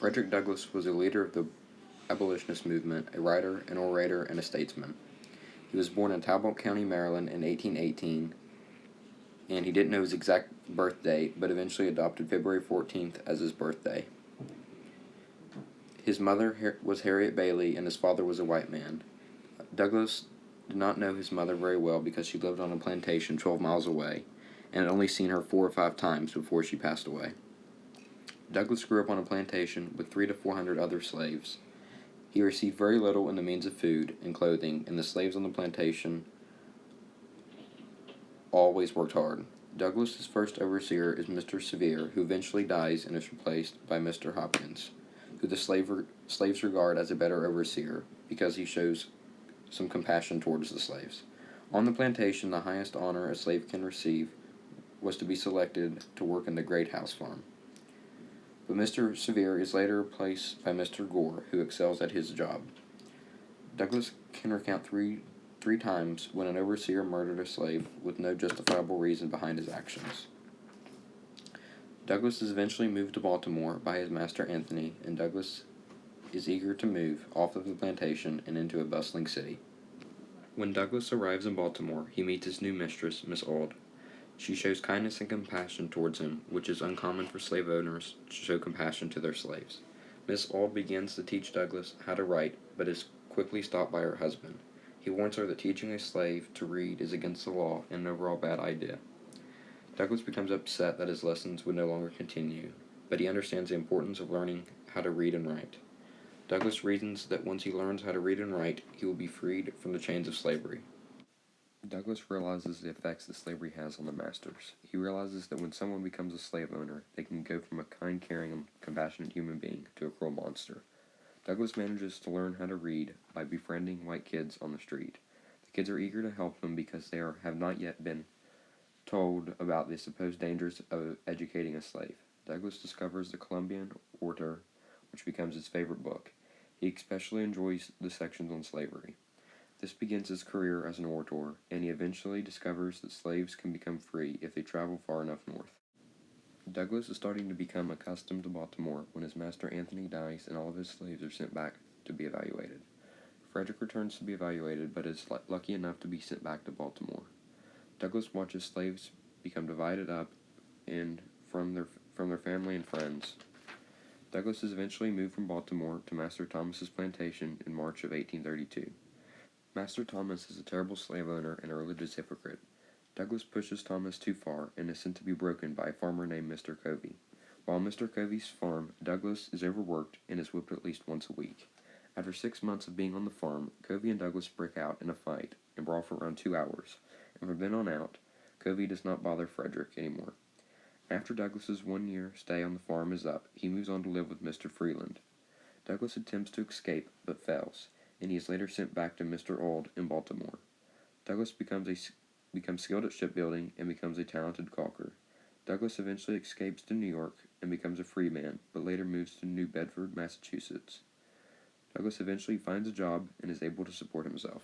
Frederick Douglass was a leader of the abolitionist movement, a writer, an orator, and a statesman. He was born in Talbot County, Maryland in 1818, and he didn't know his exact birth date, but eventually adopted February 14th as his birthday. His mother was Harriet Bailey, and his father was a white man. Douglass did not know his mother very well because she lived on a plantation 12 miles away, and had only seen her 4 or 5 times before she passed away. Douglass grew up on a plantation with 300 to 400 other slaves. He received very little in the means of food and clothing, and the slaves on the plantation always worked hard. Douglass's first overseer is Mr. Sevier, who eventually dies and is replaced by Mr. Hopkins, who the slaves regard as a better overseer because he shows some compassion towards the slaves. On the plantation, the highest honor a slave can receive was to be selected to work in the great house farm. But Mr. Sevier is later replaced by Mr. Gore, who excels at his job. Douglass can recount three times when an overseer murdered a slave with no justifiable reason behind his actions. Douglass is eventually moved to Baltimore by his master Anthony, and Douglass is eager to move off of the plantation and into a bustling city. When Douglass arrives in Baltimore, he meets his new mistress, Miss Auld. She shows kindness and compassion towards him, which is uncommon for slave owners to show compassion to their slaves. Miss Auld begins to teach Douglass how to write, but is quickly stopped by her husband. He warns her that teaching a slave to read is against the law and an overall bad idea. Douglass becomes upset that his lessons would no longer continue, but he understands the importance of learning how to read and write. Douglass reasons that once he learns how to read and write, he will be freed from the chains of slavery. Douglass realizes the effects that slavery has on the masters. He realizes that when someone becomes a slave owner, they can go from a kind, caring, and compassionate human being to a cruel monster. Douglass manages to learn how to read by befriending white kids on the street. The kids are eager to help him because they have not yet been told about the supposed dangers of educating a slave. Douglass discovers the Columbian Orator, which becomes his favorite book. He especially enjoys the sections on slavery. This begins his career as an orator, and he eventually discovers that slaves can become free if they travel far enough north. Douglass is starting to become accustomed to Baltimore when his master Anthony dies and all of his slaves are sent back to be evaluated. Frederick returns to be evaluated, but is lucky enough to be sent back to Baltimore. Douglass watches slaves become divided up from their family and friends. Douglass is eventually moved from Baltimore to Master Thomas's plantation in March of 1832. Master Thomas is a terrible slave owner and a religious hypocrite. Douglass pushes Thomas too far and is sent to be broken by a farmer named Mr. Covey. While on Mr. Covey's farm, Douglass is overworked and is whipped at least once a week. After 6 months of being on the farm, Covey and Douglass break out in a fight and brawl for around 2 hours, and from then on out, Covey does not bother Frederick anymore. After Douglass's 1-year stay on the farm is up, he moves on to live with Mr. Freeland. Douglass attempts to escape, but fails, and he is later sent back to Mr. Auld in Baltimore. Douglass becomes skilled at shipbuilding and becomes a talented caulker. Douglass eventually escapes to New York and becomes a free man, but later moves to New Bedford, Massachusetts. Douglass eventually finds a job and is able to support himself.